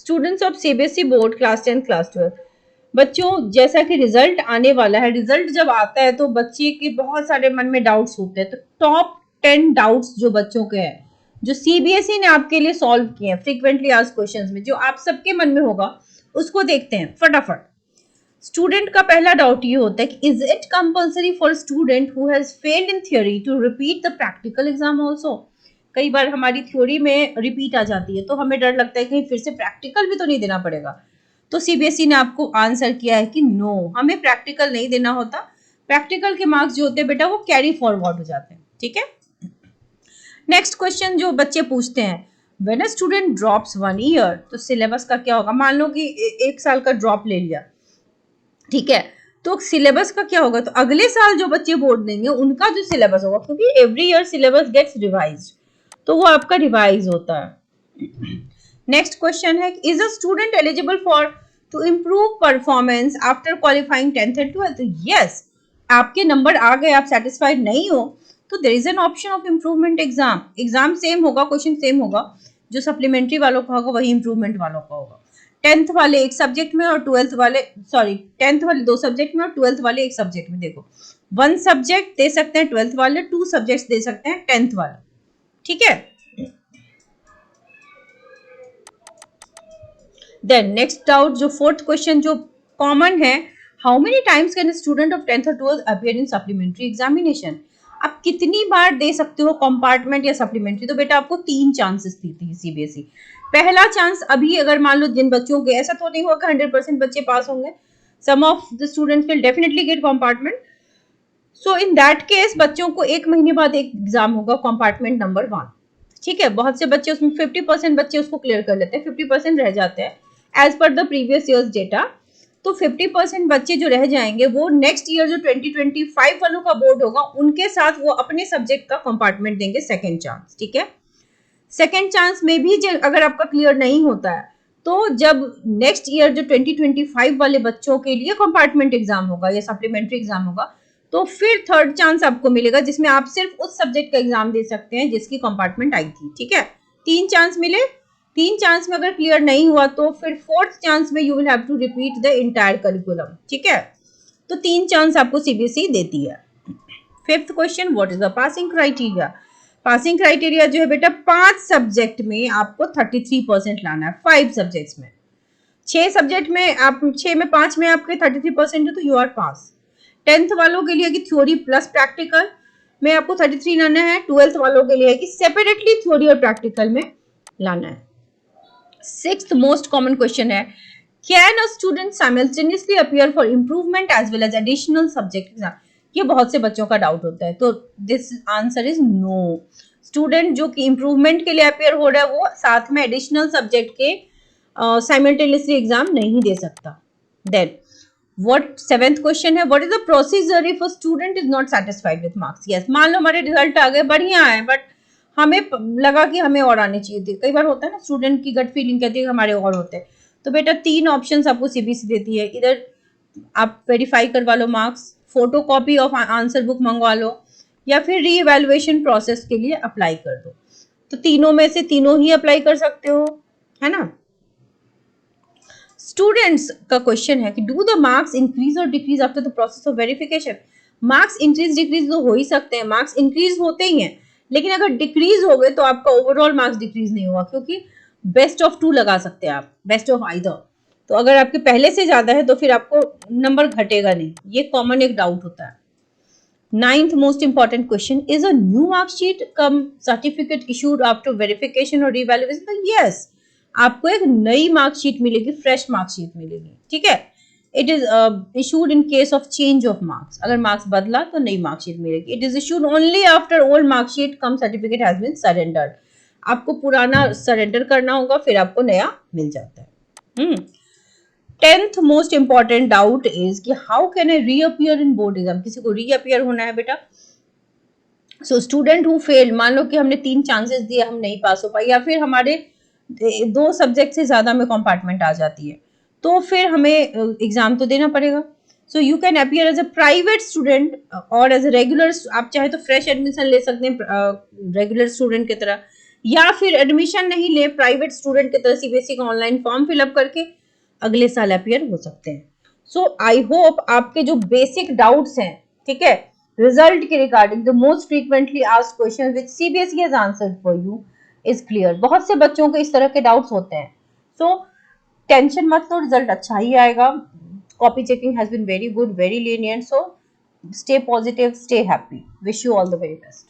Students of CBSE board class 10 class 12, बच्चों जैसा कि रिजल्ट आने वाला है, रिजल्ट जब आता है तो बच्चे के बहुत सारे मन में डाउट्स होते हैं, तो टॉप 10 डाउट्स जो बच्चों के हैं जो सीबीएसई ने आपके लिए सॉल्व किए हैं फ्रीक्वेंटली आस्क्ड क्वेश्चंस में, जो आप सबके मन में होगा उसको देखते हैं फटाफट। स्टूडेंट का पहला डाउट ये होता है कि is it compulsory for student who has failed in theory to repeat the practical exam also. कई बार हमारी थ्योरी में रिपीट आ जाती है तो हमें डर लगता है कहीं फिर से प्रैक्टिकल भी तो नहीं देना पड़ेगा। तो सीबीएसई ने आपको आंसर किया है कि नो, हमें प्रैक्टिकल नहीं देना होता। प्रैक्टिकल के मार्क्स जो होते हैं बेटा वो कैरी फॉरवर्ड हो जाते हैं, ठीक है। नेक्स्ट क्वेश्चन जो बच्चे पूछते हैं, when a student drops 1 year, तो सिलेबस का क्या होगा। मान लो कि 1 साल का ड्रॉप ले लिया, ठीक है, तो सिलेबस का क्या होगा। तो अगले साल जो बच्चे बोर्ड देंगे उनका जो सिलेबस होगा, क्योंकि every year syllabus gets revised, तो वो आपका रिवाइज होता है। नेक्स्ट क्वेश्चन है, is a student eligible for to improve performance after qualifying 10th and 12th। Yes, आपके नंबर आ गए, आप सेटिस्फाइड नहीं हो तो there is an option of improvement exam. Exam same होगा, क्वेश्चन सेम होगा, जो सप्लीमेंट्री वालों का होगा वही इम्प्रूवमेंट वालों का होगा। 10th वाले एक सब्जेक्ट में और 12th वाले 10th वाले 2 सब्जेक्ट में और 12th वाले एक सब्जेक्ट में। देखो 1 सब्जेक्ट दे सकते हैं 12th वाले, 2 सब्जेक्ट दे सकते हैं 10th वाले, ठीक है। देन नेक्स्ट डाउट जो 4th क्वेश्चन जो कॉमन है, how many times can student of 10th और 12th appear in supplementary examination. आप कितनी बार दे सकते हो कंपार्टमेंट या सप्लीमेंट्री। तो बेटा आपको 3 चांसेस देती है सीबीएसई। पहला चांस अभी अगर मान लो जिन बच्चों के, ऐसा तो नहीं होगा 100% बच्चे पास होंगे, some of the students will definitely get compartment. So in that case बच्चों को 1 महीने बाद एक एग्जाम होगा कंपार्टमेंट नंबर 1, ठीक है। बहुत से बच्चे उसमें 50% बच्चे उसको क्लियर कर लेते हैं, 50% रह जाते हैं as per the previous years data. तो 50% बच्चे जो रह जाएंगे वो नेक्स्ट ईयर जो 2025 वालों का बोर्ड होगा उनके साथ वो अपने सब्जेक्ट का कंपार्टमेंट देंगे सेकेंड चांस, ठीक है। सेकेंड चांस में भी अगर आपका क्लियर नहीं होता है तो जब नेक्स्ट ईयर जो 2025 वाले बच्चों के लिए कंपार्टमेंट एग्जाम होगा या सप्लीमेंट्री एग्जाम होगा, तो फिर थर्ड चांस आपको मिलेगा जिसमें आप सिर्फ उस सब्जेक्ट का एग्जाम दे सकते हैं जिसकी कंपार्टमेंट आई थी, ठीक है। 3 चांस मिले, 3 चांस में अगर क्लियर नहीं हुआ तो फिर 4th चांस में you will have to repeat the entire curriculum, ठीक है। तो 3 चांस आपको सीबीएसई देती है। 5th question, what is the passing criteria. Passing criteria जो है बेटा 5 सब्जेक्ट में आपको 33% लाना है, 5 सब्जेक्ट्स में। 6 सब्जेक्ट में आप 6 में 5 में आपके 33% है तो यू आर पास। 10th वालों के लिए कि थ्योरी प्लस प्रैक्टिकल में आपको 33 लाना है। 12th वालों के लिए कि सेपरेटली थ्योरी और प्रैक्टिकल में लाना है। 6th मोस्ट कॉमन क्वेश्चन है, can a student simultaneously appear for improvement as well as additional subject exam. ये बहुत से बच्चों का डाउट होता है, तो this answer is no. Student जो कि इंप्रूवमेंट के लिए अपीयर हो रहा है वो साथ में एडिशनल सब्जेक्ट के साइमल्टेनियसली एग्जाम नहीं दे सकता। देन व्हाट 7th क्वेश्चन है, what is the procedure if a student is not satisfied with marks. Yes, मान लो हमारे रिजल्ट आ गए, बढ़िया है, बट हमें लगा कि हमें और आने चाहिए थे। कई बार होता है ना, स्टूडेंट की गट फीलिंग कहती है कि हमारे और होते हैं। तो बेटा 3 ऑप्शंस आपको सीबीएसई देती है, इधर आप वेरीफाई करवा लो marks, photo copy of answer book मंगवा लो, या फिर री इवैल्यूएशन प्रोसेस के लिए अप्लाई कर दो। तो तीनों में से तीनों ही अप्लाई कर सकते हो, है ना। स्टूडेंट्स का क्वेश्चन है कि डू द मार्क्स इंक्रीज और decrease after the process of verification. Marks increase decrease तो हो ही सकते हैं, मार्क्स इंक्रीज होते ही हैं, लेकिन अगर डिक्रीज हो गए तो आपका ओवरऑल मार्क्स डिक्रीज नहीं हुआ, क्योंकि बेस्ट ऑफ 2 लगा सकते हैं आप, बेस्ट ऑफ आइदर। तो अगर आपके पहले से ज्यादा है तो फिर आपको नंबर घटेगा नहीं, ये कॉमन एक डाउट होता है। 9th most important question, is a new marksheet cum certificate issued after verification और रिवैल्यूएशन। यस, आपको एक नई मार्कशीट मिलेगी, फ्रेश मार्कशीट मिलेगी, ठीक है। It is issued in case of change of marks, अगर मार्क्स बदला तो नई मार्कशीट मिलेगी। It is issued only after old marksheet cum certificate has been surrendered. आपको पुराना सरेंडर करना होगा फिर आपको नया मिल जाता है। 10th most important doubt is कि how can I reappear in board exam. किसी को रीअपियर होना है बेटा, सो स्टूडेंट हु फेल, मान लो कि हमने 3 चांसेस दिए, हम नहीं पास हो पाए, या फिर हमारे 2 सब्जेक्ट से ज्यादा में कंपार्टमेंट आ जाती है, तो फिर हमें एग्जाम तो देना पड़ेगा। So you can appear as a private student और एज अ रेगुलर, आप चाहे तो फ्रेश एडमिशन ले सकते हैं रेगुलर स्टूडेंट की तरह, या फिर एडमिशन नहीं ले प्राइवेट स्टूडेंट की तरह सीबीएसई का ऑनलाइन फॉर्म फिलअप करके अगले साल अपीयर हो सकते हैं। सो आई होप आपके जो बेसिक डाउट्स हैं, ठीक है, रिजल्ट के regarding the most frequently asked question which CBSE has answered for you is clear. बहुत से बच्चों को इस तरह के डाउट्स होते हैं, सो टेंशन मत लो, रिजल्ट अच्छा ही आएगा। Copy checking has been very good, very lenient, so stay positive, stay happy, wish you all the very best।